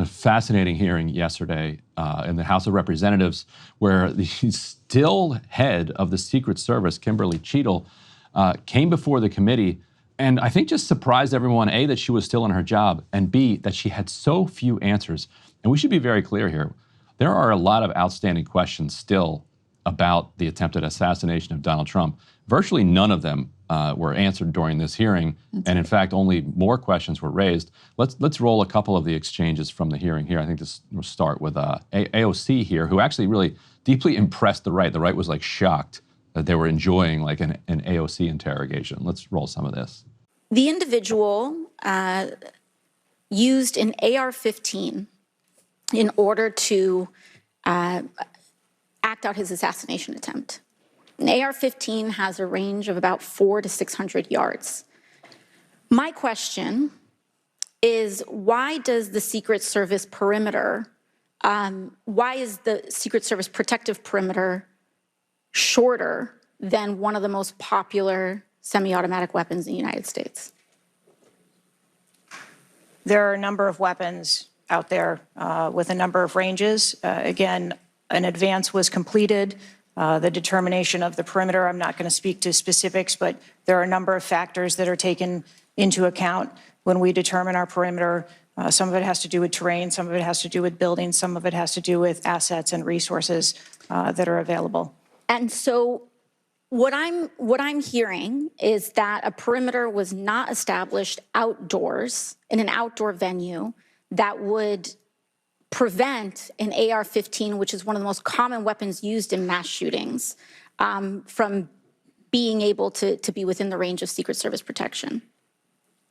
A fascinating hearing yesterday in the House of Representatives where the still head of the Secret Service, Kimberly Cheadle, came before the committee and I think just surprised everyone, A, that she was still in her job, and B, that she had so few answers. And we should be very clear here. There are a lot of outstanding questions still about the attempted assassination of Donald Trump. Virtually none of them were answered during this hearing, and in fact, only more questions were raised. Let's roll a couple of the exchanges from the hearing here. I think we'll start with AOC here, who actually really deeply impressed the right. The right was like shocked that they were enjoying like an AOC interrogation. Let's roll some of this. The individual used an AR-15 in order to act out his assassination attempt. An AR-15 has a range of about 400 to 600 yards. My question is, why does the Secret Service perimeter, why is the Secret Service protective perimeter shorter than one of the most popular semi-automatic weapons in the United States? There are a number of weapons out there with a number of ranges. Again, an advance was completed. The determination of the perimeter, I'm not going to speak to specifics, but there are a number of factors that are taken into account when we determine our perimeter. Some of it has to do with terrain, some of it has to do with buildings, some of it has to do with assets and resources that are available. And so what I'm hearing is that a perimeter was not established outdoors in an outdoor venue that would prevent an AR-15, which is one of the most common weapons used in mass shootings, from being able to be within the range of Secret Service protection.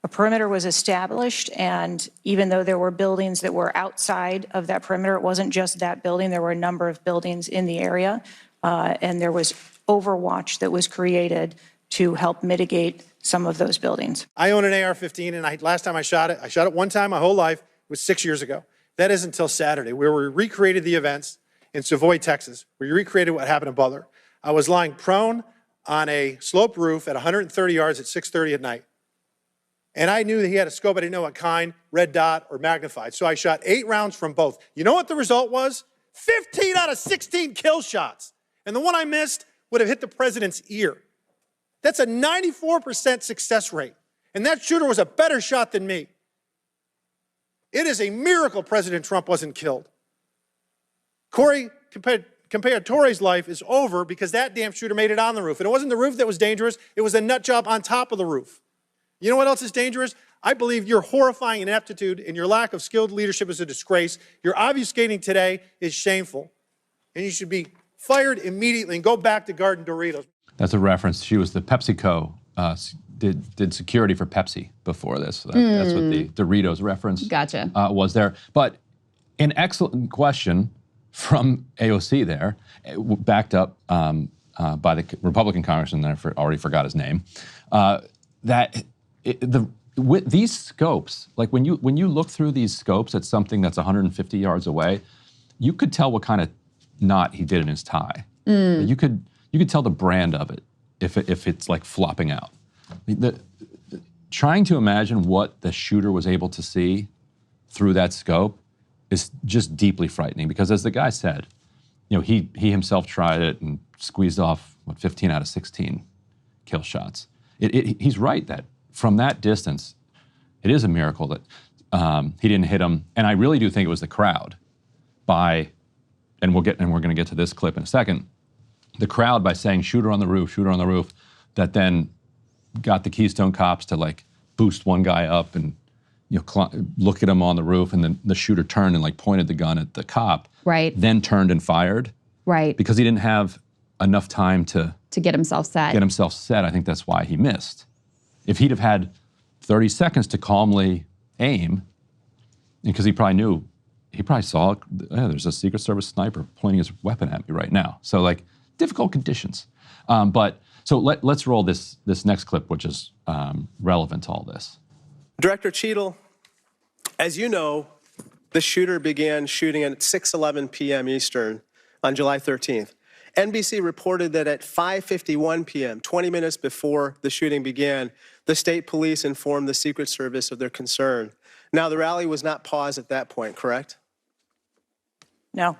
A perimeter was established, and even though there were buildings that were outside of that perimeter, it wasn't just that building. There were a number of buildings in the area, and there was overwatch that was created to help mitigate some of those buildings. I own an AR-15, and last time I shot it one time my whole life. It was 6 years ago. That is until Saturday, where we recreated the events in Savoy, Texas, where we recreated what happened in Butler. I was lying prone on a sloped roof at 130 yards at 6:30 at night. And I knew that he had a scope. I didn't know what kind, red dot or magnified. So I shot 8 rounds from both. You know what the result was? 15 out of 16 kill shots. And the one I missed would have hit the president's ear. That's a 94% success rate. And that shooter was a better shot than me. It is a miracle President Trump wasn't killed. Corey Compagnore's life is over because that damn shooter made it on the roof. And it wasn't the roof that was dangerous. It was a nut job on top of the roof. You know what else is dangerous? I believe your horrifying ineptitude and your lack of skilled leadership is a disgrace. Your obfuscating today is shameful. And you should be fired immediately and go back to Garden Doritos. That's a reference. She was the PepsiCo, did security for Pepsi before this. That's what the Doritos reference was there. But an excellent question from AOC there, backed up by the Republican congressman, I already forgot his name, with these scopes, like when you look through these scopes at something that's 150 yards away, you could tell what kind of knot he did in his tie. You could tell the brand of it if it's like flopping out. Trying to imagine what the shooter was able to see through that scope is just deeply frightening because, as the guy said, you know, he himself tried it and squeezed off 15 out of 16 kill shots. He's right that from that distance, it is a miracle that he didn't hit him. And I really do think it was the crowd and we're going to get to this clip in a second. The crowd by saying shooter on the roof, that then got the Keystone cops to like boost one guy up and look at him on the roof, and then the shooter turned and like pointed the gun at the cop. Right. Then turned and fired. Right. Because he didn't have enough time to get himself set. I think that's why he missed. If he'd have had 30 seconds to calmly aim, because he probably saw, there's a Secret Service sniper pointing his weapon at me right now. So like difficult conditions. So let's roll this next clip, which is relevant to all this. Director Cheadle, as you know, the shooter began shooting at 6:11 p.m. Eastern on July 13th. NBC reported that at 5:51 p.m., 20 minutes before the shooting began, the state police informed the Secret Service of their concern. Now, the rally was not paused at that point, correct? No.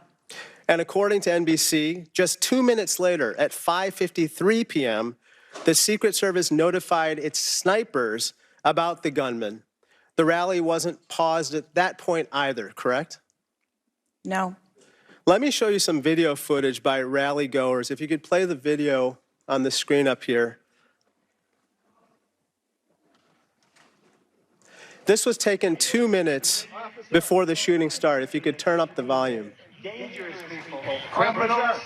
And according to NBC, just 2 minutes later, at 5:53 p.m., the Secret Service notified its snipers about the gunman. The rally wasn't paused at that point either, correct? No. Let me show you some video footage by rally goers. If you could play the video on the screen up here. This was taken 2 minutes before the shooting started. If you could turn up the volume. Dangerous people, criminals.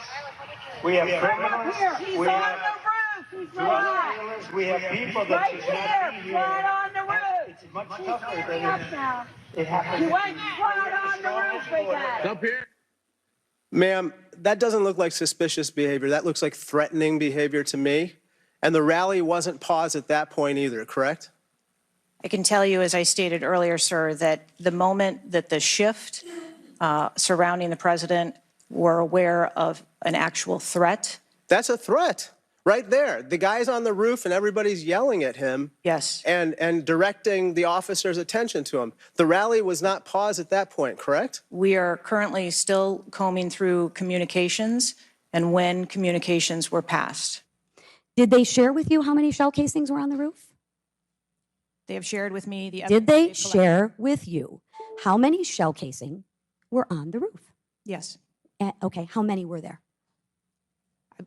We have criminals. He's on the roof. He's right. We have people that Right should not be here, here. right on the roof. It's much He's tougher standing than up now. it happens. You went right on the roof, big guy. Ma'am, that doesn't look like suspicious behavior. That looks like threatening behavior to me. And the rally wasn't paused at that point either, correct? I can tell you, as I stated earlier, sir, that the moment that the shift surrounding the president were aware of an actual threat. That's a threat right there. The guy's on the roof and everybody's yelling at him. Yes. And directing the officer's attention to him. The rally was not paused at that point, correct? We are currently still combing through communications and when communications were passed. Did they share with you how many shell casings were on the roof? They have shared with me the Did evidence they they've collected. share with you how many shell casing were on the roof? Yes. Okay, how many were there?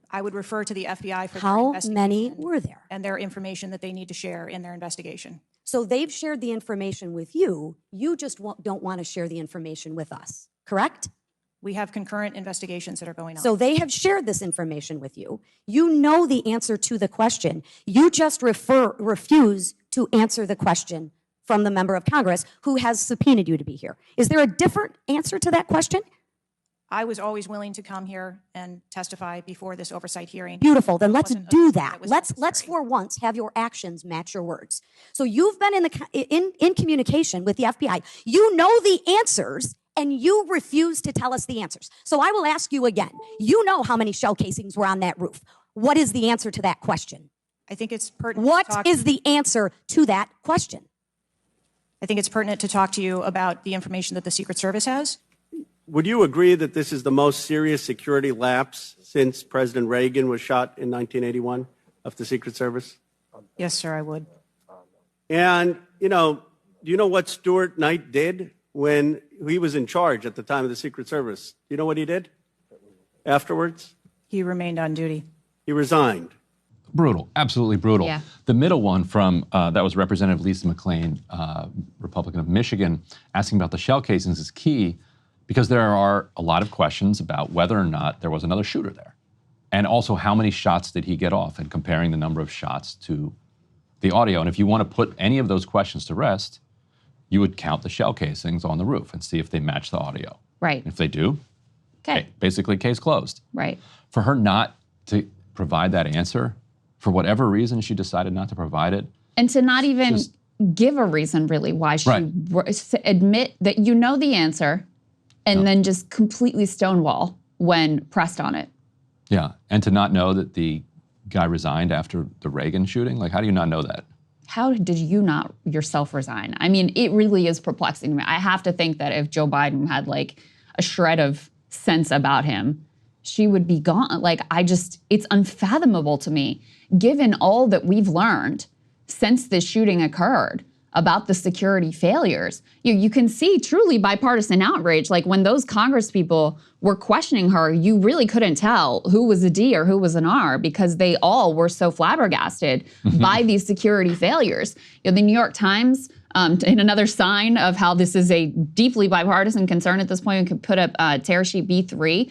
I would refer to the FBI for their How investigation many were there? and their information that they need to share in their investigation. So they've shared the information with you. You just don't want to share the information with us, correct? We have concurrent investigations that are going on. So they have shared this information with you. You know the answer to the question. You just refuse to answer the question from the member of Congress who has subpoenaed you to be here. Is there a different answer to that question? I was always willing to come here and testify before this oversight hearing. Beautiful. Then let's Wasn't a- do that that. was Let's necessary. for once have your actions match your words. So you've been in communication with the FBI. You know the answers and you refuse to tell us the answers. So I will ask you again. You know how many shell casings were on that roof. What is the answer to that question? I think it's pertinent. What to talk, is the answer to that question? I think it's pertinent to talk to you about the information that the Secret Service has. Would you agree that this is the most serious security lapse since President Reagan was shot in 1981 of the Secret Service? Yes, sir, I would. And, do you know what Stuart Knight did when he was in charge at the time of the Secret Service? Do you know what he did afterwards? He remained on duty. He resigned. Brutal, absolutely brutal. Yeah. The middle one from, that was Representative Lisa McClain, Republican of Michigan, asking about the shell casings is key because there are a lot of questions about whether or not there was another shooter there. And also how many shots did he get off and comparing the number of shots to the audio. And if you want to put any of those questions to rest, you would count the shell casings on the roof and see if they match the audio. Right. If they do, Okay. basically case closed. Right. For her not to provide that answer, for whatever reason she decided not to provide it. And to not even give a reason really why she admit that you know the answer and then just completely stonewall when pressed on it. Yeah, and to not know that the guy resigned after the Reagan shooting, like how do you not know that? How did you not yourself resign? I mean, it really is perplexing to me. I have to think that if Joe Biden had like a shred of sense about him, she would be gone. Like, it's unfathomable to me, given all that we've learned since this shooting occurred about the security failures. You can see truly bipartisan outrage. Like when those Congress people were questioning her, you really couldn't tell who was a D or who was an R because they all were so flabbergasted by these security failures. The New York Times, in another sign of how this is a deeply bipartisan concern at this point, we could put up tear sheet B3.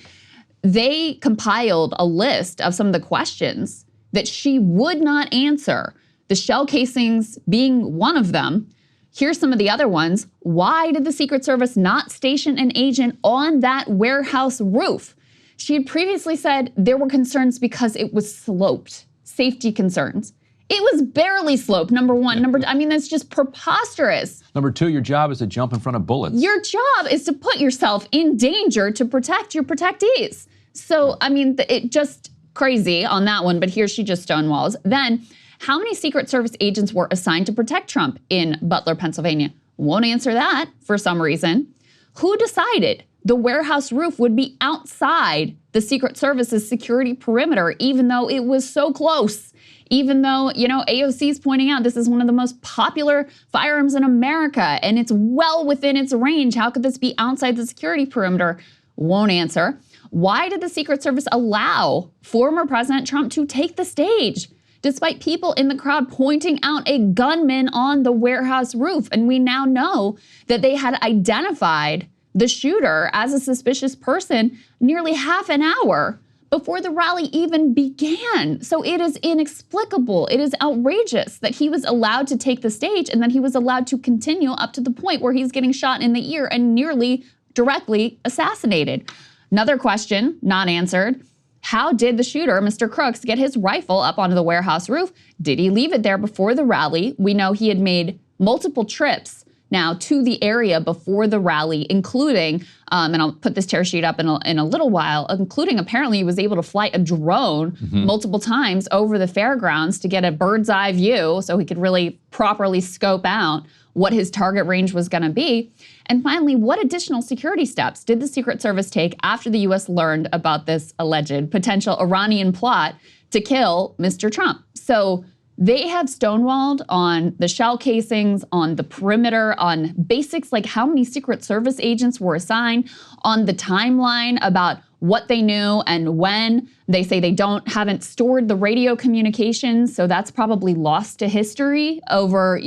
They compiled a list of some of the questions that she would not answer, the shell casings being one of them. Here's some of the other ones. Why did the Secret Service not station an agent on that warehouse roof? She had previously said there were concerns because it was sloped, safety concerns. It was barely sloped, number one. That's just preposterous. Number two, your job is to jump in front of bullets. Your job is to put yourself in danger to protect your protectees. So, it just crazy on that one, but here she just stonewalls. Then, how many Secret Service agents were assigned to protect Trump in Butler, Pennsylvania? won't answer that for some reason. Who decided the warehouse roof would be outside the Secret Service's security perimeter, even though it was so close? Even though, AOC is pointing out this is one of the most popular firearms in America and it's well within its range. How could this be outside the security perimeter? Won't answer. Why did the Secret Service allow former President Trump to take the stage, despite people in the crowd pointing out a gunman on the warehouse roof? And we now know that they had identified the shooter as a suspicious person nearly half an hour before the rally even began. So it is inexplicable. It is outrageous that he was allowed to take the stage and that he was allowed to continue up to the point where he's getting shot in the ear and nearly directly assassinated. Another question not answered. How did the shooter, Mr. Crooks, get his rifle up onto the warehouse roof? Did he leave it there before the rally? We know he had made multiple trips now to the area before the rally, including, and I'll put this tear sheet up in a little while, including apparently he was able to fly a drone multiple times over the fairgrounds to get a bird's eye view so he could really properly scope out what his target range was going to be. And finally, what additional security steps did the Secret Service take after the U.S. learned about this alleged potential Iranian plot to kill Mr. Trump? So they have stonewalled on the shell casings, on the perimeter, on basics like how many Secret Service agents were assigned, on the timeline about what they knew and when. They say they haven't stored the radio communications, so that's probably lost to history over,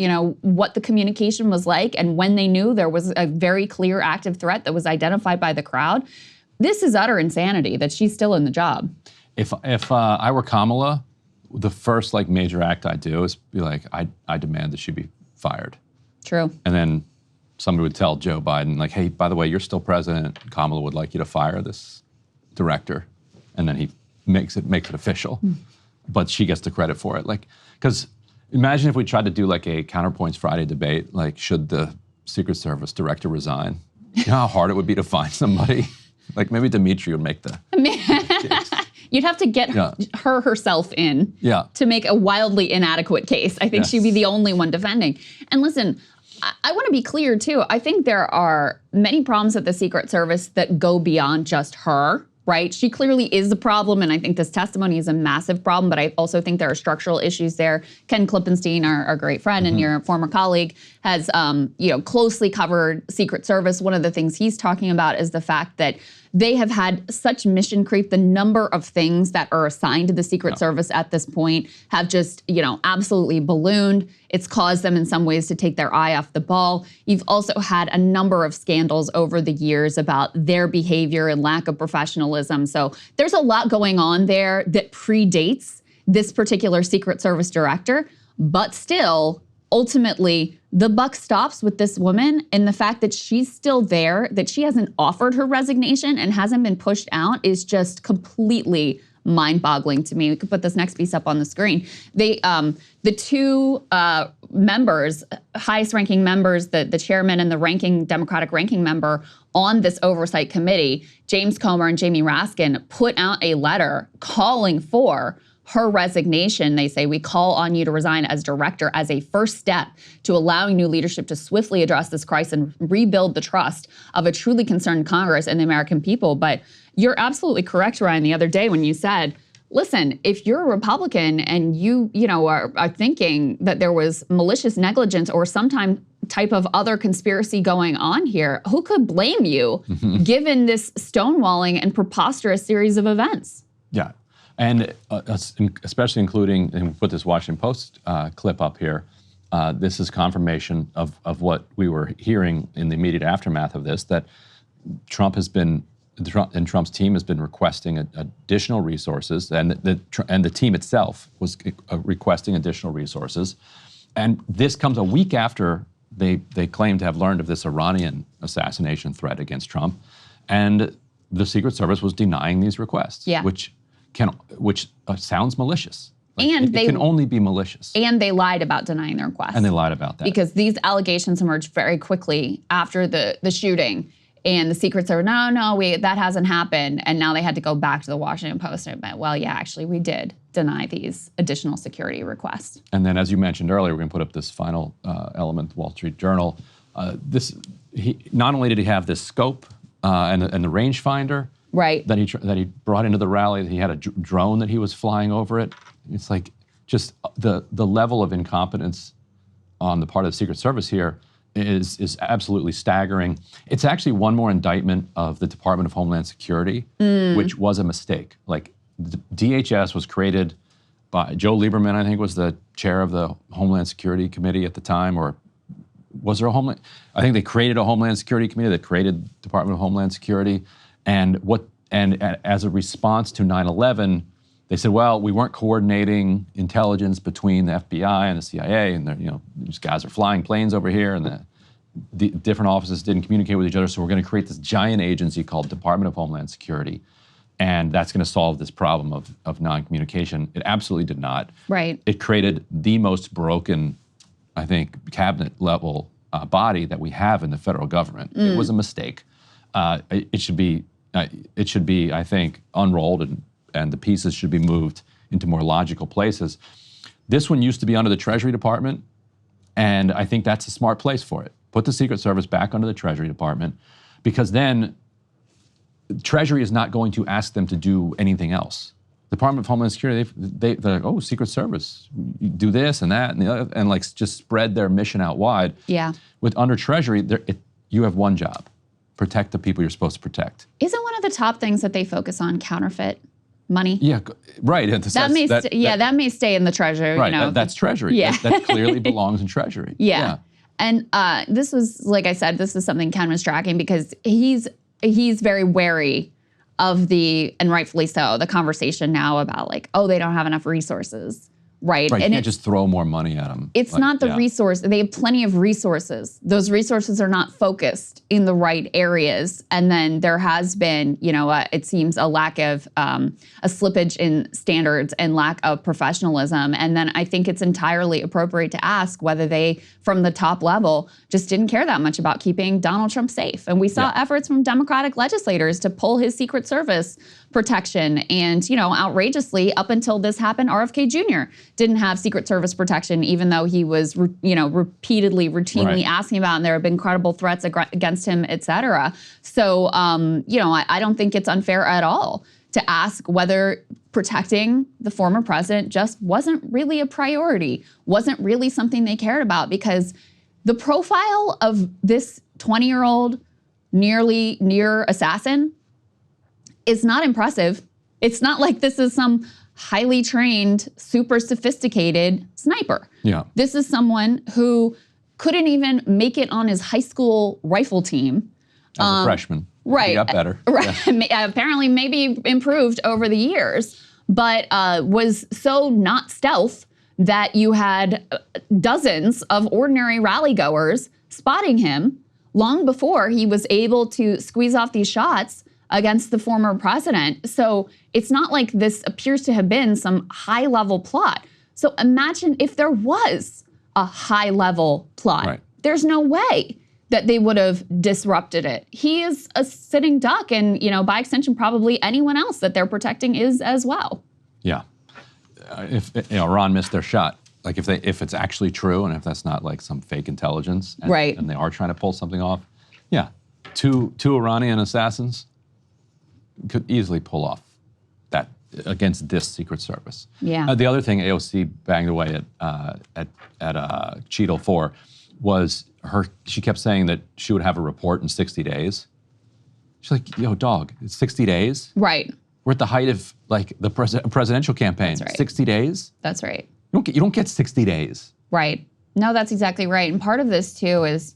what the communication was like and when they knew there was a very clear active threat that was identified by the crowd. This is utter insanity that she's still in the job. If I were Kamala, the first major act I do is be like, I demand that she be fired. True. And then somebody would tell Joe Biden, hey, by the way, you're still president. Kamala would like you to fire this director. And then he makes it official. But she gets the credit for it. Because imagine if we tried to do a Counterpoints Friday debate, should the Secret Service director resign? You know how hard it would be to find somebody? Maybe Dimitri would make the case. You'd have to get her herself in to make a wildly inadequate case. I think she'd be the only one defending. And listen, I want to be clear too. I think there are many problems at the Secret Service that go beyond just her, right? She clearly is the problem, and I think this testimony is a massive problem, but I also think there are structural issues there. Ken Klippenstein, our great friend and your former colleague, has closely covered Secret Service. One of the things he's talking about is the fact that they have had such mission creep. The number of things that are assigned to the Secret Service at this point have just, absolutely ballooned. It's caused them in some ways to take their eye off the ball. You've also had a number of scandals over the years about their behavior and lack of professionalism. So there's a lot going on there that predates this particular Secret Service director, but still, ultimately, the buck stops with this woman, and the fact that she's still there, that she hasn't offered her resignation and hasn't been pushed out is just completely mind-boggling to me. We could put this next piece up on the screen. The two members, highest-ranking members, the chairman and the Democratic ranking member on this oversight committee, James Comer and Jamie Raskin, put out a letter calling for her resignation. They say, we call on you to resign as director as a first step to allowing new leadership to swiftly address this crisis and rebuild the trust of a truly concerned Congress and the American people. But you're absolutely correct, Ryan, the other day when you said, listen, if you're a Republican and you are thinking that there was malicious negligence or some type of other conspiracy going on here, who could blame you given this stonewalling and preposterous series of events? Yeah. And especially including, and we put this Washington Post clip up here, this is confirmation of what we were hearing in the immediate aftermath of this, that Trump's team has been requesting additional resources, and the team itself was requesting additional resources. And this comes a week after they claim to have learned of this Iranian assassination threat against Trump, and the Secret Service was denying these requests, which sounds malicious. And it can only be malicious. And they lied about denying the request. And they lied about that. Because these allegations emerged very quickly after the shooting. And the Secret Service, no, that hasn't happened. And now they had to go back to the Washington Post and admit, well, yeah, actually, we did deny these additional security requests. And then, as you mentioned earlier, we're going to put up this final element, the Wall Street Journal, He not only did he have this scope and the rangefinder Right. that he brought into the rally, he had a drone that he was flying over it. It's like just the level of incompetence on the part of the Secret Service here is absolutely staggering. It's actually one more indictment of the Department of Homeland Security, which was a mistake. Like the DHS was created by Joe Lieberman, I think was the chair of the Homeland Security Committee at the time, or was there a Homeland? I think they created a Homeland Security Committee that created Department of Homeland Security, and as a response to 9/11, they said, well, we weren't coordinating intelligence between the FBI and the CIA, and these guys are flying planes over here, and the different offices didn't communicate with each other, so we're going to create this giant agency called Department of Homeland Security, and that's going to solve this problem of non-communication. It absolutely did not. Right. It created the most broken, I think, cabinet-level body that we have in the federal government. It was a mistake. It should be, I think, unrolled and the pieces should be moved into more logical places. This one used to be under the Treasury Department, and I think that's a smart place for it. Put the Secret Service back under the Treasury Department, because then Treasury is not going to ask them to do anything else. The Department of Homeland Security, they're like, oh, Secret Service, you do this and that and the other, and like just spread their mission out wide. Yeah. With under Treasury, you have one job: protect the people you're supposed to protect. Isn't one of the top things that they focus on counterfeit money? Yeah, right. That may stay in the Treasury. Right, that's Treasury. Yeah. That clearly belongs in Treasury. Yeah. And this was, like I said, this is something Ken was tracking because he's very wary of and rightfully so, the conversation now about like, oh, they don't have enough resources. Right. Right, And you can't just throw more money at them. it's not the resource. They have plenty of resources. Those resources are not focused in the right areas. And then there has been, it seems a lack of, a slippage in standards and lack of professionalism. And then I think it's entirely appropriate to ask whether they, from the top level, just didn't care that much about keeping Donald Trump safe. And we saw efforts from Democratic legislators to pull his Secret Service protection. And, outrageously, up until this happened, RFK Jr. didn't have Secret Service protection, even though he was, routinely asking about, and there have been credible threats against him, et cetera. So, I don't think it's unfair at all to ask whether protecting the former president just wasn't really a priority, wasn't really something they cared about, because the profile of this 20-year-old near assassin is not impressive. It's not like this is some highly trained, super sophisticated sniper. Yeah. This is someone who couldn't even make it on his high school rifle team. As a freshman. Right. He got better. Right. Yeah. Apparently maybe improved over the years, but was so not stealth that you had dozens of ordinary rallygoers spotting him long before he was able to squeeze off these shots against the former president. So it's not like this appears to have been some high-level plot. So imagine if there was a high-level plot. Right. There's no way that they would have disrupted it. He is a sitting duck, and by extension, probably anyone else that they're protecting is as well. Yeah. If Iran missed their shot, like if it's actually true, and if that's not like some fake intelligence, and they are trying to pull something off, yeah, two Iranian assassins could easily pull off that against this Secret Service. Yeah. The other thing AOC banged away at Cheadle for was she kept saying that she would have a report in 60 days. She's like, yo, dog, it's 60 days? Right. We're at the height of like the presidential campaign. That's right. 60 days? That's right. You don't get 60 days. Right. No, that's exactly right. And part of this too is,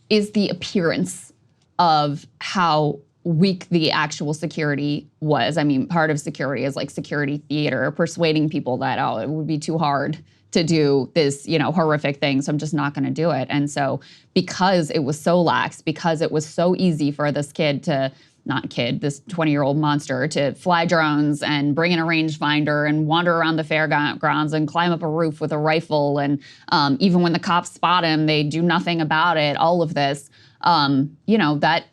is the appearance of how weak the actual security was. I mean, part of security is like security theater, persuading people that, oh, it would be too hard to do this, horrific thing, so I'm just not going to do it. And so because it was so lax, because it was so easy for this this 20-year-old monster to fly drones and bring in a rangefinder and wander around the fairgrounds and climb up a roof with a rifle, and even when the cops spot him, they do nothing about it, all of this, that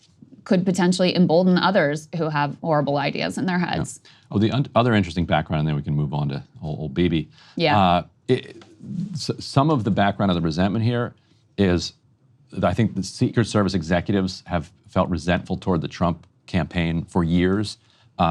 could potentially embolden others who have horrible ideas in their heads. Yeah. Oh, the other interesting background, and then we can move on to old Bibi. Yeah. Some of the background of the resentment here is I think the Secret Service executives have felt resentful toward the Trump campaign for years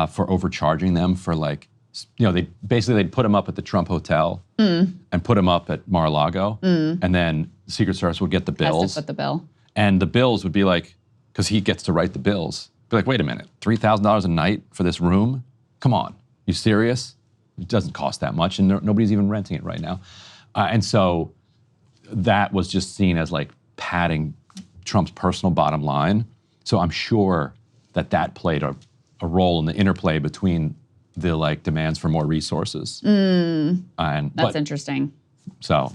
for overcharging them for they'd put them up at the Trump Hotel and put them up at Mar-a-Lago, and then the Secret Service would get the bills. Has to put the bill. And the bills would be like, because he gets to write the bills, be like, wait a minute, $3,000 a night for this room? Come on, you serious? It doesn't cost that much, and nobody's even renting it right now. And so that was just seen as like padding Trump's personal bottom line. So I'm sure that played a role in the interplay between the demands for more resources. That's interesting. So.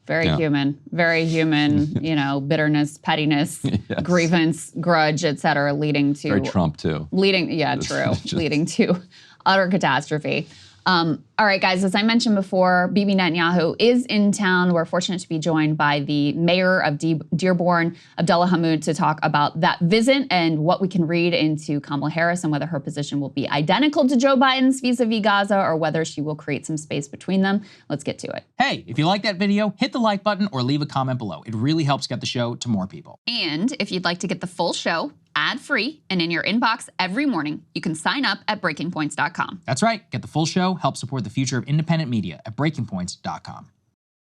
Very human, bitterness, pettiness, Yes. grievance, grudge, et cetera, leading to. Very Trump too. Leading to utter catastrophe. All right, guys, as I mentioned before, Bibi Netanyahu is in town. We're fortunate to be joined by the mayor of Dearborn, Abdullah Hammoud, to talk about that visit and what we can read into Kamala Harris and whether her position will be identical to Joe Biden's vis-a-vis Gaza or whether she will create some space between them. Let's get to it. Hey, if you like that video, hit the like button or leave a comment below. It really helps get the show to more people. And if you'd like to get the full show ad-free and in your inbox every morning, you can sign up at breakingpoints.com. That's right. Get the full show, help support the future of independent media at breakingpoints.com.